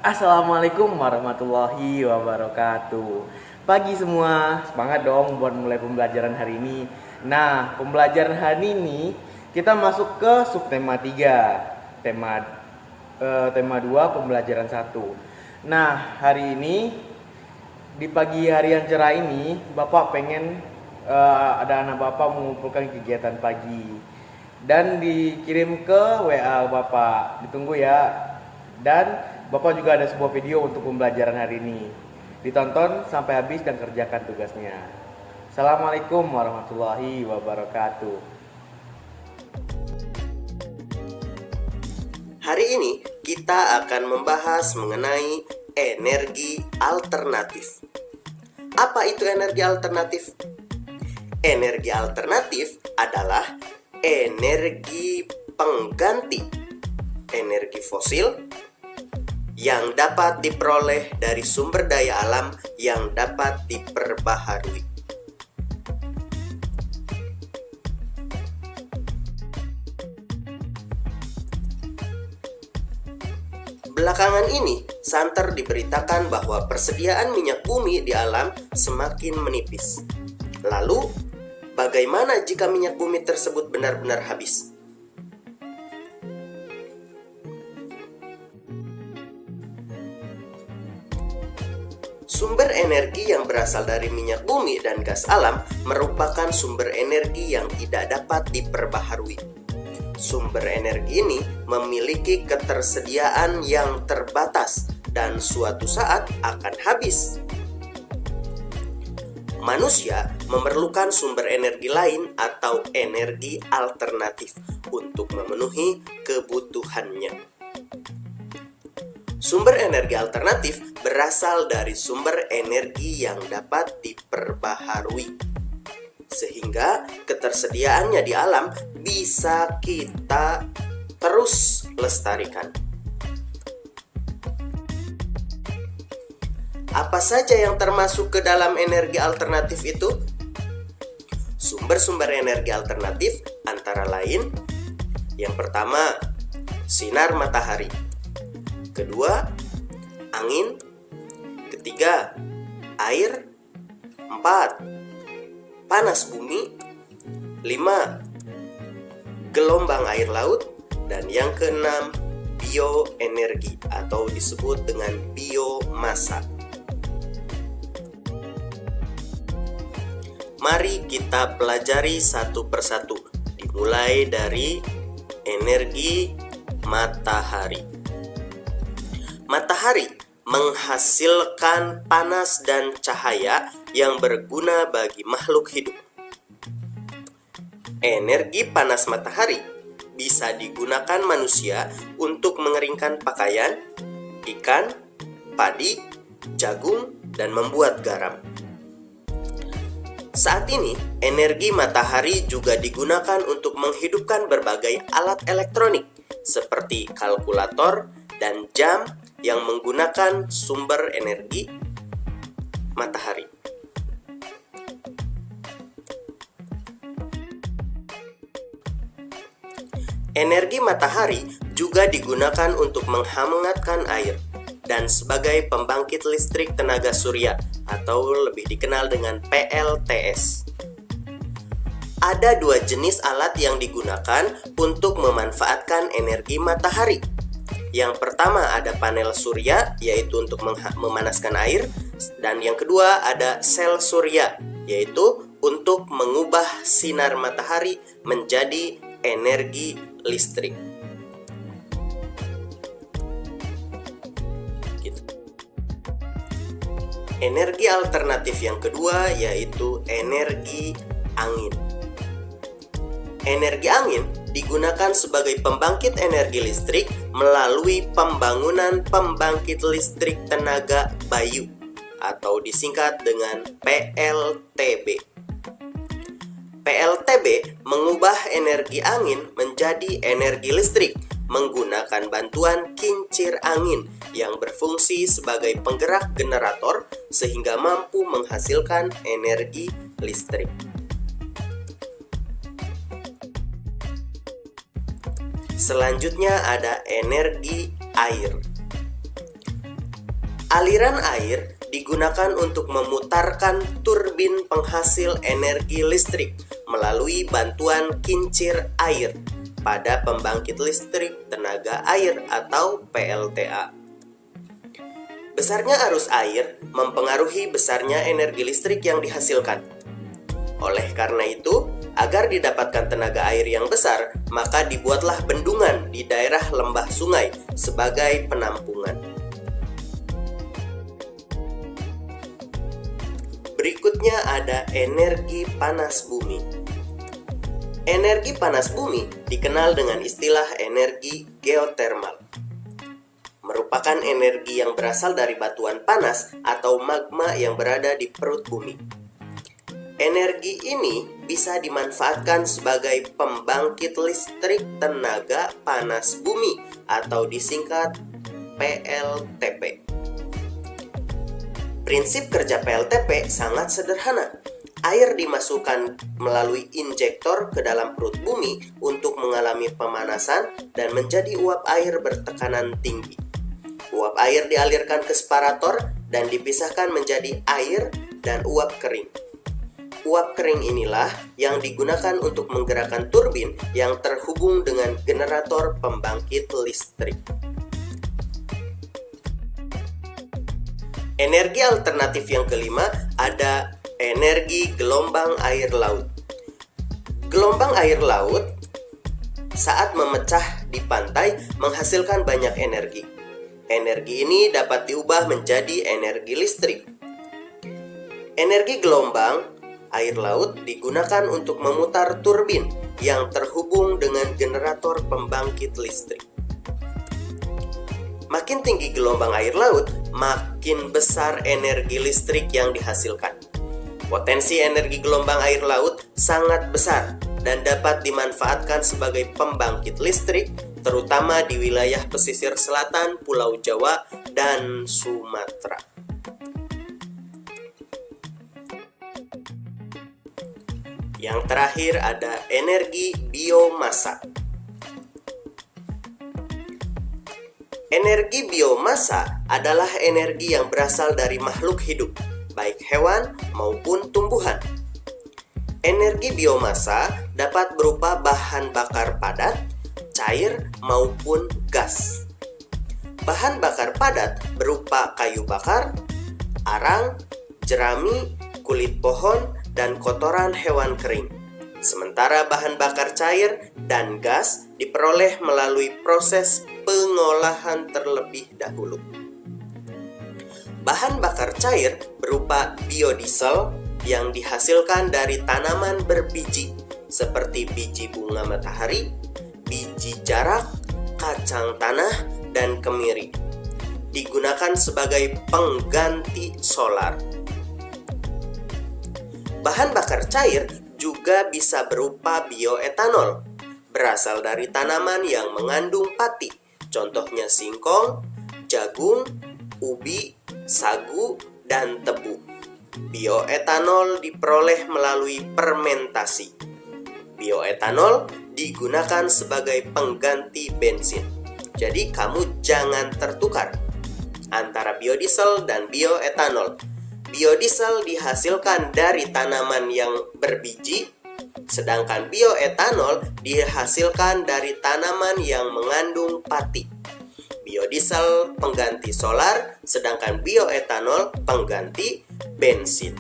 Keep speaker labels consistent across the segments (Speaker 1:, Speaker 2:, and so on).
Speaker 1: Assalamualaikum warahmatullahi wabarakatuh. Pagi semua, semangat dong buat mulai pembelajaran hari ini. Nah, pembelajaran hari ini kita masuk ke subtema 3, tema 2 pembelajaran 1. Nah, hari ini di pagi hari yang cerah ini, Bapak pengen ada anak Bapak mengumpulkan kegiatan pagi dan dikirim ke WA Bapak. Ditunggu ya. Dan Bapak juga ada sebuah video untuk pembelajaran hari ini. Ditonton sampai habis dan kerjakan tugasnya. Assalamualaikum warahmatullahi wabarakatuh.
Speaker 2: Hari ini kita akan membahas mengenai energi alternatif. Apa itu energi alternatif? Energi alternatif adalah energi pengganti energi fosil yang dapat diperoleh dari sumber daya alam yang dapat diperbaharui. Belakangan ini, santer diberitakan bahwa persediaan minyak bumi di alam semakin menipis. Lalu, bagaimana jika minyak bumi tersebut benar-benar habis? Sumber energi yang berasal dari minyak bumi dan gas alam merupakan sumber energi yang tidak dapat diperbaharui. Sumber energi ini memiliki ketersediaan yang terbatas dan suatu saat akan habis. Manusia memerlukan sumber energi lain atau energi alternatif untuk memenuhi kebutuhannya. Sumber energi alternatif berasal dari sumber energi yang dapat diperbaharui, sehingga ketersediaannya di alam bisa kita terus lestarikan. Apa saja yang termasuk ke dalam energi alternatif itu? Sumber-sumber energi alternatif antara lain: yang pertama, sinar matahari. Kedua, angin. Ketiga, air. 4, panas bumi. 5, gelombang air laut. Dan yang keenam, bioenergi atau disebut dengan biomasa. Mari kita pelajari satu persatu, dimulai dari energi matahari. Matahari menghasilkan panas dan cahaya yang berguna bagi makhluk hidup. Energi panas matahari bisa digunakan manusia untuk mengeringkan pakaian, ikan, padi, jagung, dan membuat garam. Saat ini, energi matahari juga digunakan untuk menghidupkan berbagai alat elektronik seperti kalkulator dan jam yang menggunakan sumber energi matahari. Energi matahari juga digunakan untuk menghangatkan air dan sebagai pembangkit listrik tenaga surya atau lebih dikenal dengan PLTS. Ada dua jenis alat yang digunakan untuk memanfaatkan energi matahari. Yang pertama ada panel surya, yaitu untuk memanaskan air. Dan yang kedua ada sel surya, yaitu untuk mengubah sinar matahari menjadi energi listrik. Energi alternatif yang kedua yaitu energi angin. Energi angin digunakan sebagai pembangkit energi listrik melalui pembangunan pembangkit listrik tenaga bayu atau disingkat dengan PLTB. PLTB mengubah energi angin menjadi energi listrik menggunakan bantuan kincir angin yang berfungsi sebagai penggerak generator sehingga mampu menghasilkan energi listrik. Selanjutnya ada energi air. Aliran air digunakan untuk memutarkan turbin penghasil energi listrik melalui bantuan kincir air pada pembangkit listrik tenaga air atau PLTA. Besarnya arus air mempengaruhi besarnya energi listrik yang dihasilkan. Oleh karena itu, agar didapatkan tenaga air yang besar, maka dibuatlah bendungan di daerah lembah sungai sebagai penampungan. Berikutnya ada energi panas bumi. Energi panas bumi dikenal dengan istilah energi geotermal. Merupakan energi yang berasal dari batuan panas atau magma yang berada di perut bumi. Energi ini bisa dimanfaatkan sebagai pembangkit listrik tenaga panas bumi atau disingkat PLTP. Prinsip kerja PLTP sangat sederhana. Air dimasukkan melalui injektor ke dalam perut bumi untuk mengalami pemanasan dan menjadi uap air bertekanan tinggi. Uap air dialirkan ke separator dan dipisahkan menjadi air dan uap kering. Uap kering inilah yang digunakan untuk menggerakkan turbin yang terhubung dengan generator pembangkit listrik. Energi alternatif yang kelima ada energi gelombang air laut. Gelombang air laut saat memecah di pantai menghasilkan banyak energi. Energi ini dapat diubah menjadi energi listrik. Energi gelombang air laut digunakan untuk memutar turbin yang terhubung dengan generator pembangkit listrik. Makin tinggi gelombang air laut, makin besar energi listrik yang dihasilkan. Potensi energi gelombang air laut sangat besar dan dapat dimanfaatkan sebagai pembangkit listrik, terutama di wilayah pesisir selatan Pulau Jawa dan Sumatera. Yang terakhir ada energi biomasa. Energi biomasa adalah energi yang berasal dari makhluk hidup, baik hewan maupun tumbuhan. Energi biomasa dapat berupa bahan bakar padat, cair maupun gas. Bahan bakar padat berupa kayu bakar, arang, jerami, kulit pohon, dan kotoran hewan kering. Sementara bahan bakar cair dan gas diperoleh melalui proses pengolahan terlebih dahulu. Bahan bakar cair berupa biodiesel yang dihasilkan dari tanaman berbiji seperti biji bunga matahari, biji jarak, kacang tanah, dan kemiri. Digunakan sebagai pengganti solar. Bahan bakar cair juga bisa berupa bioetanol, berasal dari tanaman yang mengandung pati, contohnya singkong, jagung, ubi, sagu, dan tebu. Bioetanol diperoleh melalui fermentasi. Bioetanol digunakan sebagai pengganti bensin. Jadi kamu jangan tertukar antara biodiesel dan bioetanol. Biodiesel dihasilkan dari tanaman yang berbiji, sedangkan bioetanol dihasilkan dari tanaman yang mengandung pati. Biodiesel pengganti solar, sedangkan bioetanol pengganti bensin.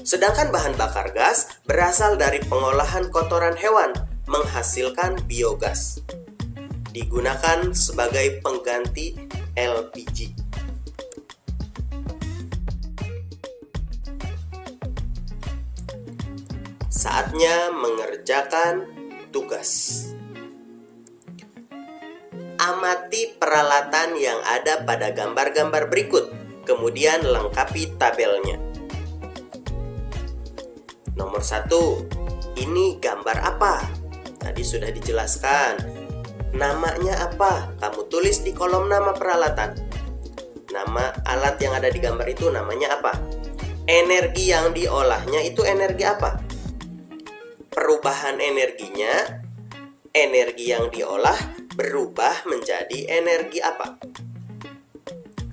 Speaker 2: Sedangkan bahan bakar gas berasal dari pengolahan kotoran hewan, menghasilkan biogas. Digunakan sebagai pengganti LPG. Saatnya mengerjakan tugas. Amati peralatan yang ada pada gambar-gambar berikut, kemudian lengkapi tabelnya. Nomor 1, ini gambar apa? Tadi sudah dijelaskan. Namanya apa? Kamu tulis di kolom nama peralatan. Nama alat yang ada di gambar itu namanya apa? Energi yang diolahnya itu energi apa? Perubahan energinya, energi yang diolah berubah menjadi energi apa?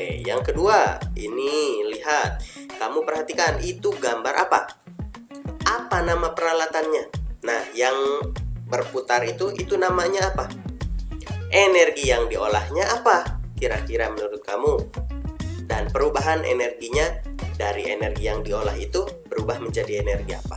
Speaker 2: Oke, yang kedua, ini lihat. Kamu perhatikan, itu gambar apa? Apa nama peralatannya? Nah, yang berputar itu namanya apa? Energi yang diolahnya apa? Kira-kira menurut kamu? Dan perubahan energinya dari energi yang diolah itu berubah menjadi energi apa?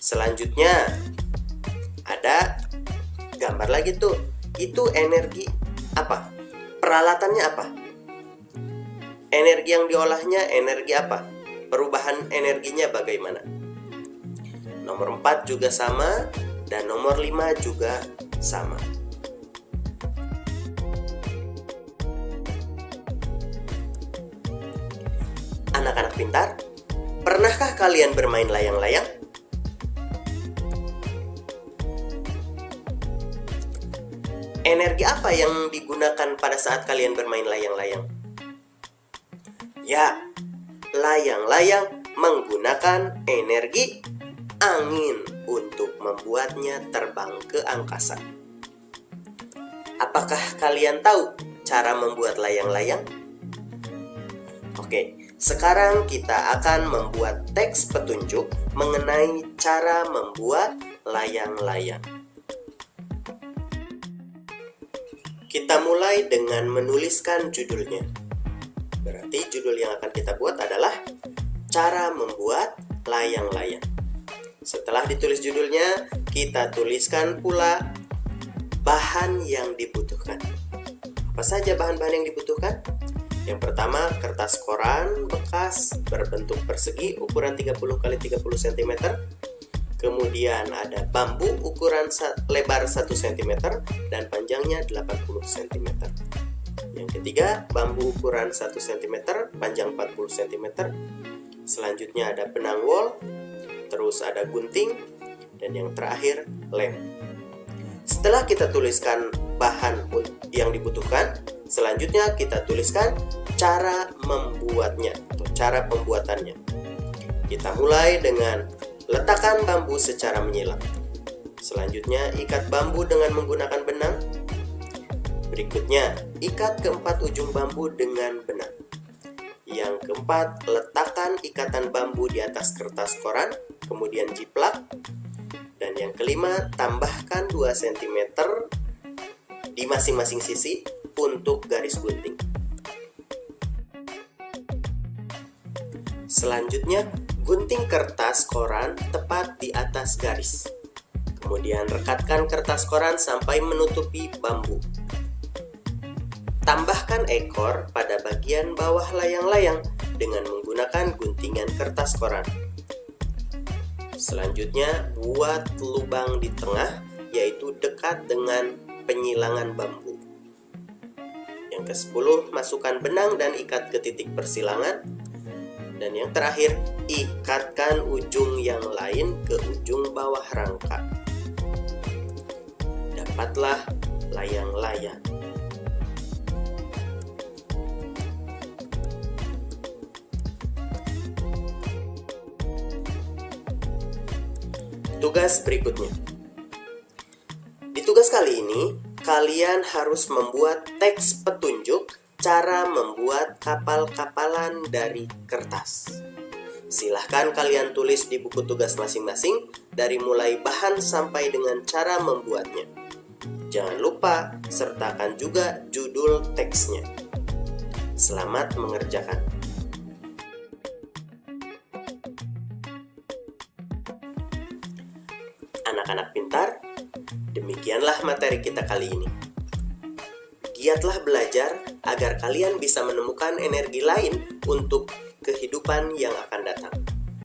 Speaker 2: Selanjutnya, ada gambar lagi tuh. Itu energi apa? Peralatannya apa? Energi yang diolahnya energi apa? Perubahan energinya bagaimana? Nomor 4 juga sama, dan nomor 5 juga sama. Anak-anak pintar, pernahkah kalian bermain layang-layang? Energi apa yang digunakan pada saat kalian bermain layang-layang? Ya, layang-layang menggunakan energi angin untuk membuatnya terbang ke angkasa. Apakah kalian tahu cara membuat layang-layang? Oke, sekarang kita akan membuat teks petunjuk mengenai cara membuat layang-layang. Kita mulai dengan menuliskan judulnya. Berarti judul yang akan kita buat adalah cara membuat layang-layang. Setelah ditulis judulnya, kita tuliskan pula bahan yang dibutuhkan. Apa saja bahan-bahan yang dibutuhkan? Yang pertama, kertas koran bekas berbentuk persegi ukuran 30 x 30 cm. Kemudian ada bambu ukuran lebar 1 cm dan panjangnya 80 cm. Yang ketiga, bambu ukuran 1 cm, panjang 40 cm. Selanjutnya ada benang wol, terus ada gunting, dan yang terakhir lem. Setelah kita tuliskan bahan yang dibutuhkan, selanjutnya kita tuliskan cara membuatnya atau cara pembuatannya. Kita mulai dengan letakkan bambu secara menyilang. Selanjutnya, ikat bambu dengan menggunakan benang. Berikutnya, ikat keempat ujung bambu dengan benang. Yang keempat, letakkan ikatan bambu di atas kertas koran, kemudian jiplak. Dan yang kelima, tambahkan 2 cm di masing-masing sisi untuk garis gunting. Selanjutnya, gunting kertas koran tepat di atas garis. Kemudian rekatkan kertas koran sampai menutupi bambu. Tambahkan ekor pada bagian bawah layang-layang dengan menggunakan guntingan kertas koran. Selanjutnya, buat lubang di tengah, yaitu dekat dengan penyilangan bambu. Yang ke-10, masukkan benang dan ikat ke titik persilangan. Dan yang terakhir, ikatkan ujung yang lain ke ujung bawah rangka. Dapatlah layang-layang. Tugas berikutnya. Di tugas kali ini, kalian harus membuat teks petunjuk cara membuat kapal-kapalan dari kertas. Silahkan kalian tulis di buku tugas masing-masing dari mulai bahan sampai dengan cara membuatnya. Jangan lupa sertakan juga judul teksnya. Selamat mengerjakan. Anak-anak pintar, demikianlah materi kita kali ini. Giatlah belajar agar kalian bisa menemukan energi lain untuk kehidupan yang akan datang.